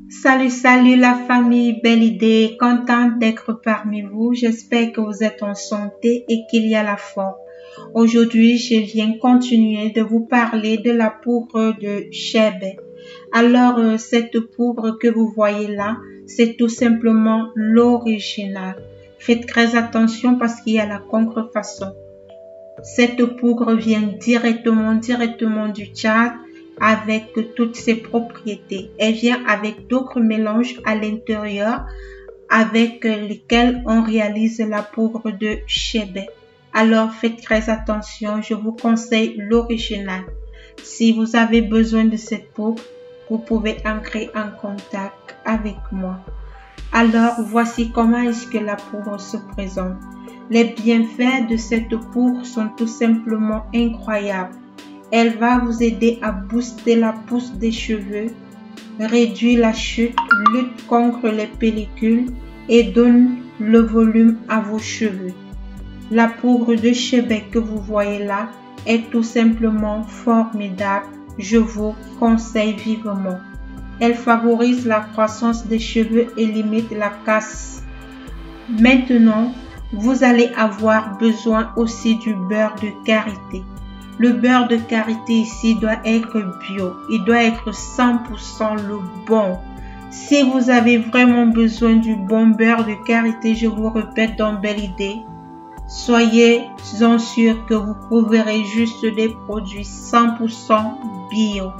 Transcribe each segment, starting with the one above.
Salut la famille, belle idée, contente d'être parmi vous. J'espère que vous êtes en santé et qu'il y a la forme. Aujourd'hui, je viens continuer de vous parler de la poudre de chébé. Alors, cette poudre que vous voyez là, c'est tout simplement l'original. Faites très attention parce qu'il y a la contrefaçon. Cette poudre vient directement du Tchad avec toutes ses propriétés. Elle vient avec d'autres mélanges à l'intérieur avec lesquels on réalise la poudre de chébé. Alors faites très attention, je vous conseille l'original. Si vous avez besoin de cette poudre, vous pouvez entrer en contact avec moi. Alors voici comment est-ce que la poudre se présente. Les bienfaits de cette poudre sont tout simplement incroyables. Elle va vous aider à booster la pousse des cheveux, réduire la chute, lutte contre les pellicules et donne le volume à vos cheveux. La poudre de chébé que vous voyez là est tout simplement formidable. Je vous conseille vivement. Elle favorise la croissance des cheveux et limite la casse. Maintenant, vous allez avoir besoin aussi du beurre de karité. Le beurre de karité ici doit être bio. Il doit être 100% le bon. Si vous avez vraiment besoin du bon beurre de karité, je vous répète dans belle idée, soyez-en sûrs que vous trouverez juste des produits 100% bio.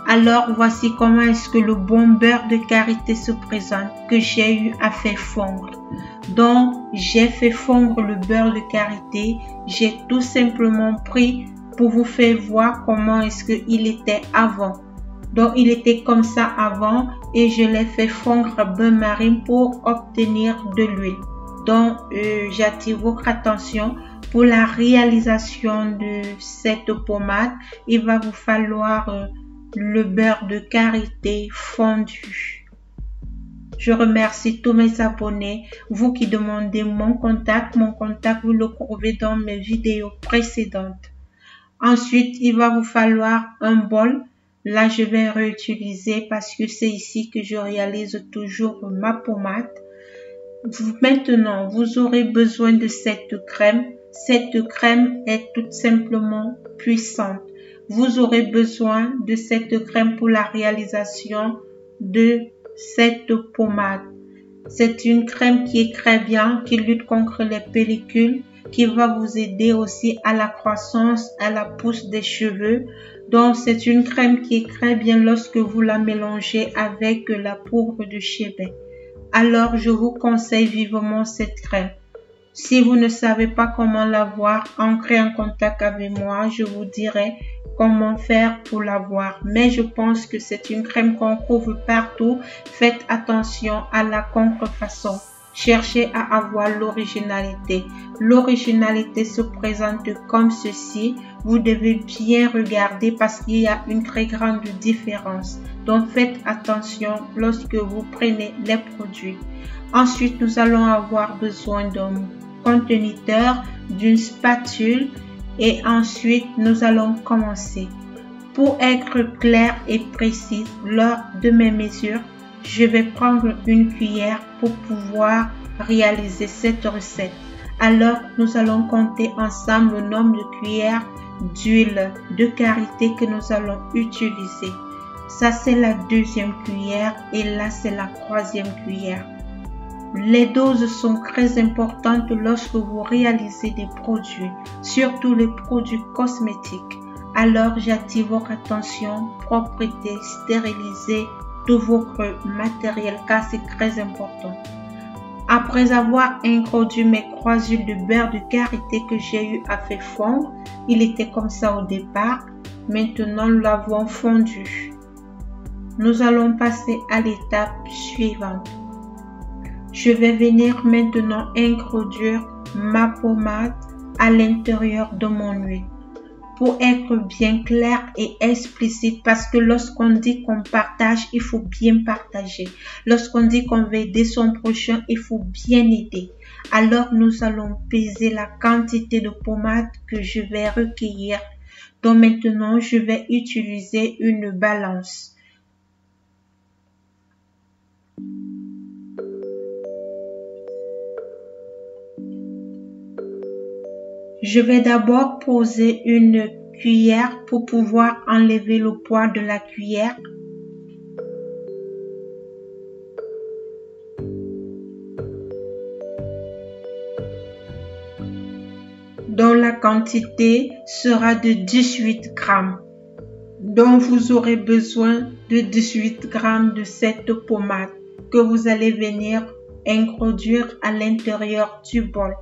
Alors, voici comment est-ce que le bon beurre de karité se présente que j'ai eu à faire fondre. Donc, j'ai fait fondre le beurre de karité. J'ai tout simplement pris pour vous faire voir comment est-ce qu'il était avant. Donc, il était comme ça avant et je l'ai fait fondre à bain-marie pour obtenir de l'huile. Donc, j'attire votre attention. Pour la réalisation de cette pommade, il va vous falloir le beurre de karité fondu. Je remercie tous mes abonnés, vous qui demandez mon contact vous le trouvez dans mes vidéos précédentes. Ensuite, il va vous falloir un bol. Là, je vais réutiliser parce que c'est ici que je réalise toujours ma pommade. Maintenant, vous aurez besoin de cette crème. Cette crème est tout simplement puissante. Vous aurez besoin de cette crème pour la réalisation de cette pommade. C'est une crème qui est très bien, qui lutte contre les pellicules, qui va vous aider aussi à la croissance, à la pousse des cheveux. Donc, c'est une crème qui est très bien lorsque vous la mélangez avec la poudre de chébé. Alors, je vous conseille vivement cette crème. Si vous ne savez pas comment l'avoir, entrez en contact avec moi, je vous dirai comment faire pour l'avoir. Mais je pense que c'est une crème qu'on trouve partout. Faites attention à la contrefaçon. Cherchez à avoir l'originalité. L'originalité se présente comme ceci. Vous devez bien regarder parce qu'il y a une très grande différence. Donc faites attention lorsque vous prenez les produits. Ensuite, nous allons avoir besoin d'un conteneur, d'une spatule et ensuite nous allons commencer. Pour être clair et précis lors de mes mesures, je vais prendre une cuillère pour pouvoir réaliser cette recette. Alors, nous allons compter ensemble le nombre de cuillères d'huile de karité que nous allons utiliser. Ça, c'est la deuxième cuillère et là, c'est la troisième cuillère. Les doses sont très importantes lorsque vous réalisez des produits, surtout les produits cosmétiques. Alors, j'attire votre attention, propreté, stériliser tout votre matériel car c'est très important. Après avoir introduit mes 3 huiles de beurre de karité que j'ai eu à faire fondre, il était comme ça au départ. Maintenant, nous l'avons fondu. Nous allons passer à l'étape suivante. Je vais venir maintenant introduire ma pommade à l'intérieur de mon huile. Pour être bien clair et explicite, parce que lorsqu'on dit qu'on partage, il faut bien partager. Lorsqu'on dit qu'on veut aider son prochain, il faut bien aider. Alors, nous allons peser la quantité de pommade que je vais recueillir. Donc maintenant, je vais utiliser une balance. Je vais d'abord poser une cuillère pour pouvoir enlever le poids de la cuillère. Dont la quantité sera de 18 grammes. Donc vous aurez besoin de 18 grammes de cette pommade que vous allez venir introduire à l'intérieur du bol.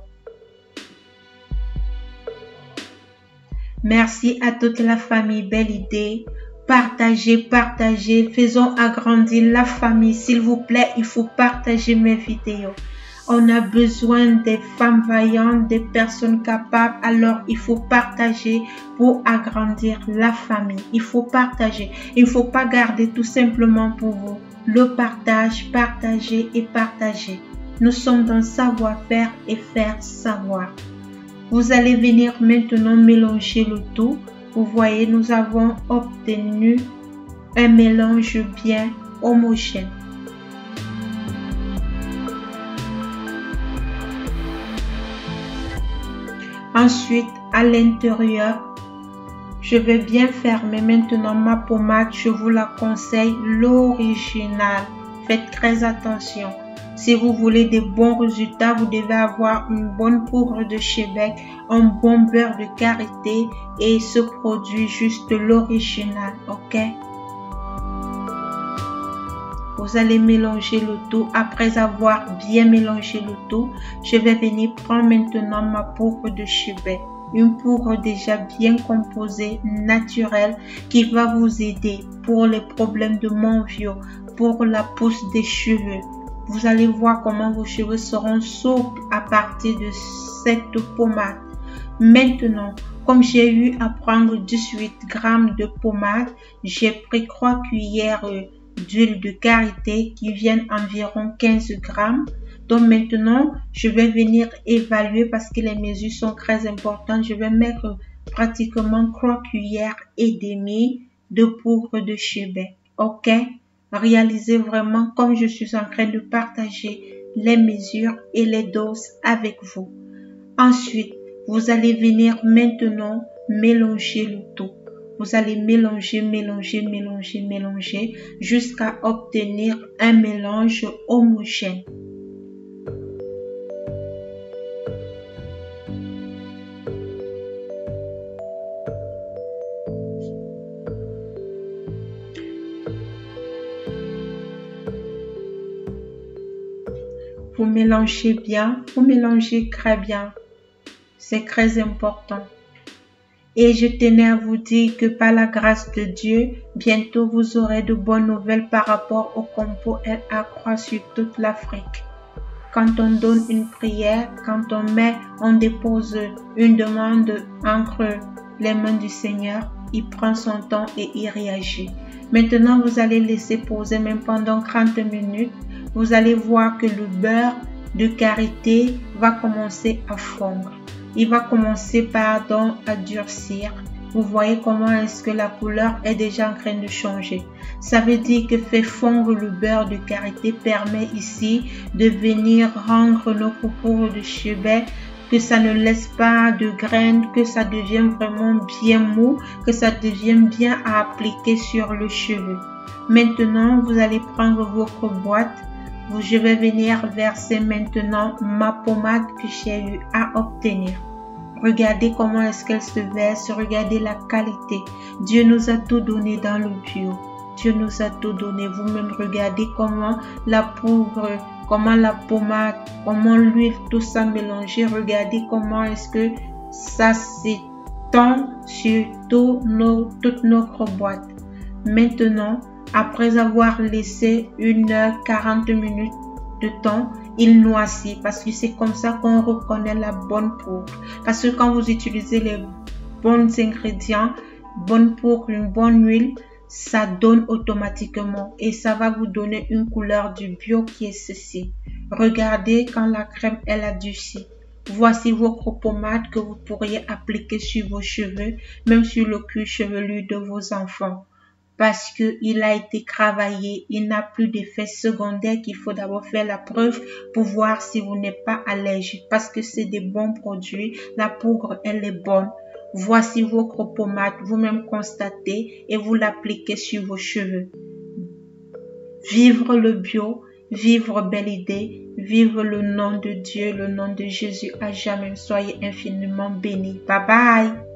Merci à toute la famille Belle Idée. Partagez, faisons agrandir la famille. S'il vous plaît, il faut partager mes vidéos. On a besoin des femmes vaillantes, des personnes capables. Alors, il faut partager pour agrandir la famille. Il faut partager. Il ne faut pas garder tout simplement pour vous. Le partage, partager et partager. Nous sommes dans savoir-faire et faire savoir. Vous allez venir maintenant mélanger le tout. Vous voyez, nous avons obtenu un mélange bien homogène. Ensuite, à l'intérieur, je vais bien fermer maintenant ma pommade. Je vous la conseille, l'original. Faites très attention. Si vous voulez des bons résultats, vous devez avoir une bonne poudre de Chebec, un bon beurre de karité et ce produit juste l'original, ok? Vous allez mélanger le tout. Après avoir bien mélangé le tout, je vais venir prendre maintenant ma poudre de Chebec. Une poudre déjà bien composée, naturelle, qui va vous aider pour les problèmes de manviaux, pour la pousse des cheveux. Vous allez voir comment vos cheveux seront souples à partir de cette pommade. Maintenant, comme j'ai eu à prendre 18 grammes de pommade, j'ai pris 3 cuillères d'huile de karité qui viennent environ 15 grammes. Donc maintenant, je vais venir évaluer parce que les mesures sont très importantes. Je vais mettre pratiquement 3 cuillères et demie de poudre de Chebec. Ok? Réalisez vraiment comme je suis en train de partager les mesures et les doses avec vous. Ensuite, vous allez venir maintenant mélanger le tout. Vous allez mélanger jusqu'à obtenir un mélange homogène. Vous mélangez bien, vous mélangez très bien. C'est très important. Et je tenais à vous dire que par la grâce de Dieu, bientôt vous aurez de bonnes nouvelles par rapport au compo LA3 sur toute l'Afrique. Quand on donne une prière, quand on dépose une demande entre les mains du Seigneur, il prend son temps et il réagit. Maintenant, vous allez laisser poser même pendant 30 minutes. Vous allez voir que le beurre de karité va commencer à fondre. Il va commencer à durcir. Vous voyez comment est-ce que la couleur est déjà en train de changer. Ça veut dire que faire fondre le beurre de karité permet ici de venir rendre notre poudre de Chebec, que ça ne laisse pas de graines, que ça devienne vraiment bien mou, que ça devienne bien à appliquer sur le cheveu. Maintenant, vous allez prendre votre boîte. Je vais venir verser maintenant ma pommade que j'ai eu à obtenir. Regardez comment est-ce qu'elle se verse, regardez la qualité. Dieu nous a tout donné dans le bio. Dieu nous a tout donné. Vous-même regardez comment la poudre, comment la pommade, comment l'huile, tout ça mélangé. Regardez comment est-ce que ça s'étend sur toute notre boîte. Maintenant, après avoir laissé 1 heure 40 minutes de temps, il noircit parce que c'est comme ça qu'on reconnaît la bonne poudre. Parce que quand vous utilisez les bons ingrédients, bonne poudre, une bonne huile, ça donne automatiquement et ça va vous donner une couleur du bio qui est ceci. Regardez quand la crème elle a durci. Voici votre pommade que vous pourriez appliquer sur vos cheveux, même sur le cuir chevelu de vos enfants. parce qu'il a été travaillé. Il n'a plus d'effet secondaire qu'il faut d'abord faire la preuve pour voir si vous n'êtes pas allergique parce que c'est des bons produits. La poudre, elle est bonne. Voici votre pommade, vous-même constatez et vous l'appliquez sur vos cheveux. Vivre le bio, vivre belle idée, vivre le nom de Dieu, le nom de Jésus à jamais. Soyez infiniment bénis. Bye bye.